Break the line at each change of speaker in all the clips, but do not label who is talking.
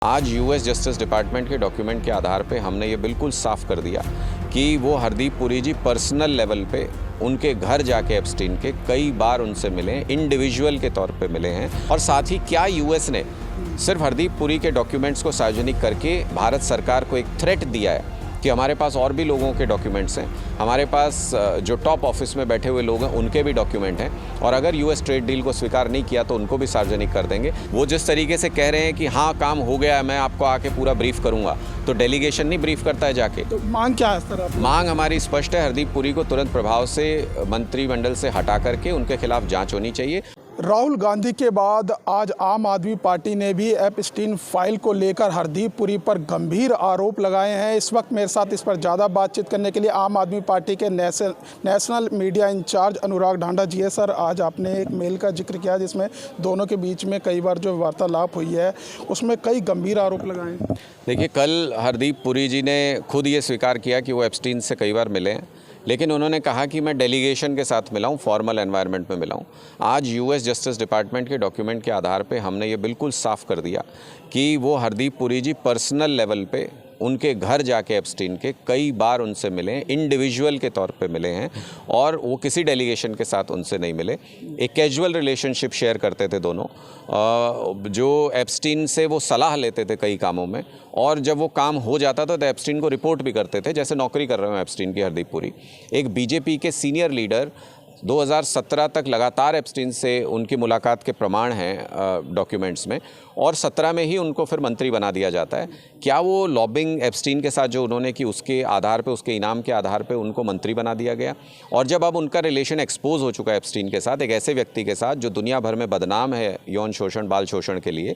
आज US justice department के document के आधार पे हमने ये बिल्कुल साफ कर दिया कि वो हरदीप पुरी जी पर्सनल लेवल पे उनके घर जाके एप्स्टीन के कई बार उनसे मिले, इंडिविजुअल के तौर पे मिले हैं। और साथ ही क्या यूएस ने सिर्फ हरदीप पुरी के डॉक्यूमेंट्स को सार्वजनिक करके भारत सरकार को एक थ्रेट दिया है कि हमारे पास और भी लोगों के डॉक्यूमेंट्स हैं, हमारे पास जो टॉप ऑफिस में बैठे हुए लोग हैं उनके भी डॉक्यूमेंट हैं, और अगर यूएस ट्रेड डील को स्वीकार नहीं किया तो उनको भी सार्वजनिक कर देंगे। वो जिस तरीके से कह रहे हैं कि हाँ काम हो गया है, मैं आपको आके पूरा ब्रीफ करूंगा, तो डेलीगेशन नहीं ब्रीफ करता है जाके।
तो मांग क्या है इस तरह?
मांग हमारी स्पष्ट है, हरदीप पुरी को तुरंत प्रभाव से मंत्रिमंडल से हटा करके उनके खिलाफ जाँच होनी चाहिए।
राहुल गांधी के बाद आज आम आदमी पार्टी ने भी एप्स्टीन फाइल को लेकर हरदीप पुरी पर गंभीर आरोप लगाए हैं। इस वक्त मेरे साथ इस पर ज़्यादा बातचीत करने के लिए आम आदमी पार्टी के नेशनल मीडिया इंचार्ज अनुराग ढांडा जी है। सर, आज आपने एक मेल का जिक्र किया जिसमें दोनों के बीच में कई बार जो वार्तालाप हुई है उसमें कई गंभीर आरोप लगाए हैं।
देखिए, कल हरदीप पुरी जी ने खुद ये स्वीकार किया कि वो एप्स्टीन से कई बार मिले हैं, लेकिन उन्होंने कहा कि मैं डेलीगेशन के साथ मिला हूँ, फॉर्मल एनवायरनमेंट में मिला हूँ। आज यूएस जस्टिस डिपार्टमेंट के डॉक्यूमेंट के आधार पे हमने ये बिल्कुल साफ कर दिया कि वो हरदीप पुरी जी पर्सनल लेवल पे उनके घर जाके एप्स्टीन के कई बार उनसे मिले, इंडिविजुअल के तौर पे मिले हैं, और वो किसी डेलीगेशन के साथ उनसे नहीं मिले। एक कैजुअल रिलेशनशिप शेयर करते थे दोनों, जो एप्स्टीन से वो सलाह लेते थे कई कामों में, और जब वो काम हो जाता था तो एप्स्टीन को रिपोर्ट भी करते थे, जैसे नौकरी कर रहे हो एप्स्टीन की हरदीप पुरी। एक बीजेपी के सीनियर लीडर 2017 तक लगातार एप्स्टीन से उनकी मुलाकात के प्रमाण हैं डॉक्यूमेंट्स में, और 17 में ही उनको फिर मंत्री बना दिया जाता है। क्या वो लॉबिंग एप्स्टीन के साथ जो उन्होंने की उसके आधार पे, उसके इनाम के आधार पे उनको मंत्री बना दिया गया? और जब अब उनका रिलेशन एक्सपोज हो चुका है एप्स्टीन के साथ, एक ऐसे व्यक्ति के साथ जो दुनिया भर में बदनाम है यौन शोषण, बाल शोषण के लिए,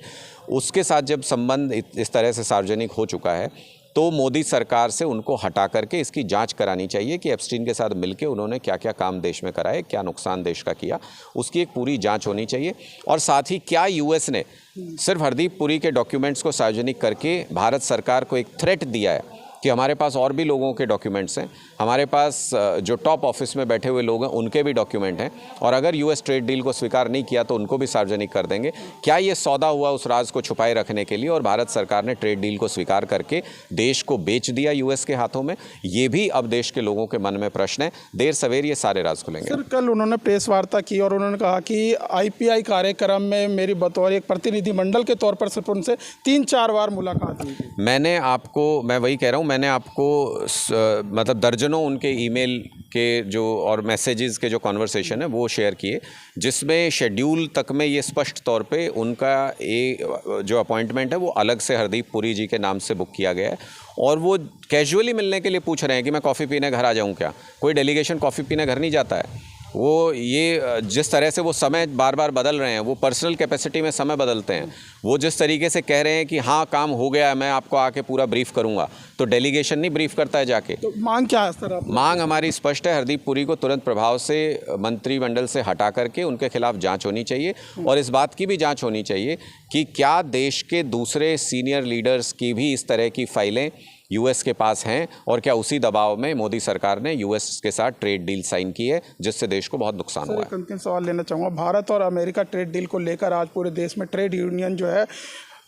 उसके साथ जब संबंध इस तरह से सार्वजनिक हो चुका है, तो मोदी सरकार से उनको हटा करके इसकी जांच करानी चाहिए कि एप्स्टीन के साथ मिलके उन्होंने क्या क्या काम देश में कराए, क्या नुकसान देश का किया, उसकी एक पूरी जांच होनी चाहिए। और साथ ही क्या यूएस ने सिर्फ हरदीप पुरी के डॉक्यूमेंट्स को सार्वजनिक करके भारत सरकार को एक थ्रेट दिया है कि हमारे पास और भी लोगों के डॉक्यूमेंट्स हैं, हमारे पास जो टॉप ऑफिस में बैठे हुए लोग हैं उनके भी डॉक्यूमेंट हैं, और अगर यूएस ट्रेड डील को स्वीकार नहीं किया तो उनको भी सार्वजनिक कर देंगे। क्या ये सौदा हुआ उस राज को छुपाए रखने के लिए, और भारत सरकार ने ट्रेड डील को स्वीकार करके देश को बेच दिया यूएस के हाथों में? ये भी अब देश के लोगों के मन में प्रश्न है। देर सवेर ये सारे राज खुलेंगे।
सर, कल उन्होंने प्रेस वार्ता की और उन्होंने कहा कि आईपीआई कार्यक्रम में मेरी बतौर एक प्रतिनिधिमंडल के तौर पर सिर्फ उनसे 3-4 बार मुलाकात हुई।
मैं वही कह रहा हूँ, मैंने आपको मतलब दर्जनों उनके ईमेल के जो और मैसेजेस के जो कॉन्वर्सेशन है वो शेयर किए, जिसमें शेड्यूल तक में ये स्पष्ट तौर पे उनका जो अपॉइंटमेंट है वो अलग से हरदीप पुरी जी के नाम से बुक किया गया है, और वो कैजुअली मिलने के लिए पूछ रहे हैं कि मैं कॉफ़ी पीने घर आ जाऊँ क्या? कोई डेलीगेशन कॉफ़ी पीने घर नहीं जाता है। वो ये जिस तरह से वो समय बार बार बदल रहे हैं, वो पर्सनल कैपेसिटी में समय बदलते हैं, वो जिस तरीके से कह रहे हैं कि हाँ काम हो गया है, मैं आपको आके पूरा ब्रीफ करूंगा, तो डेलीगेशन नहीं ब्रीफ करता है जाके।
तो मांग क्या है इस तरह?
मांग हमारी स्पष्ट है, हरदीप पुरी को तुरंत प्रभाव से मंत्रिमंडल से हटा करके उनके खिलाफ जाँच होनी चाहिए, और इस बात की भी जाँच होनी चाहिए कि क्या देश के दूसरे सीनियर लीडर्स की भी इस तरह की फाइलें यूएस के पास हैं, और क्या उसी दबाव में मोदी सरकार ने यूएस के साथ ट्रेड डील साइन की है जिससे देश को बहुत नुकसान हुआ है।
एक अंतिम सवाल लेना चाहूँगा। भारत और अमेरिका ट्रेड डील को लेकर आज पूरे देश में ट्रेड यूनियन जो है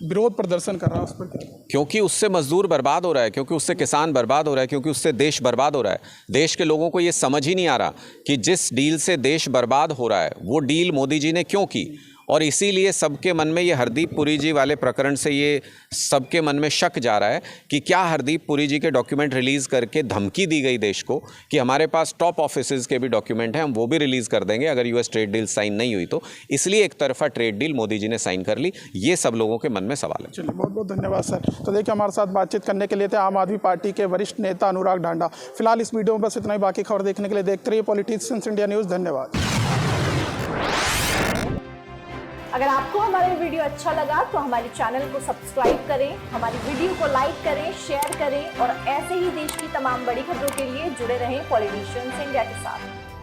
विरोध प्रदर्शन कर रहा है, उस पर क्या?
क्योंकि उससे मजदूर बर्बाद हो रहा है, क्योंकि उससे किसान बर्बाद हो रहा है, क्योंकि उससे देश बर्बाद हो रहा है। देश के लोगों को ये समझ ही नहीं आ रहा कि जिस डील से देश बर्बाद हो रहा है वो डील मोदी जी ने क्यों की, और इसीलिए सबके मन में ये हरदीप पुरी जी वाले प्रकरण से ये सबके मन में शक जा रहा है कि क्या हरदीप पुरी जी के डॉक्यूमेंट रिलीज़ करके धमकी दी गई देश को कि हमारे पास टॉप ऑफिसेज के भी डॉक्यूमेंट हैं, हम वो भी रिलीज़ कर देंगे अगर यूएस ट्रेड डील साइन नहीं हुई तो। इसलिए एक तरफा ट्रेड डील मोदी जी ने साइन कर ली। ये सब लोगों के मन में सवाल है।
चलिए, बहुत बहुत धन्यवाद सर। तो देखिए, हमारे साथ बातचीत करने के लिए थे आम आदमी पार्टी के वरिष्ठ नेता अनुराग ढांडा। फिलहाल इस वीडियो में बस इतना ही। बाकी खबर देखने के लिए देखते रहिए पॉलिटिशियंस इंडिया न्यूज़। धन्यवाद।
अगर आपको हमारा वीडियो अच्छा लगा तो हमारे चैनल को सब्सक्राइब करें, हमारी वीडियो को लाइक करें, शेयर करें, और ऐसे ही देश की तमाम बड़ी खबरों के लिए जुड़े रहें पॉलिटिशियंस इंडिया के साथ।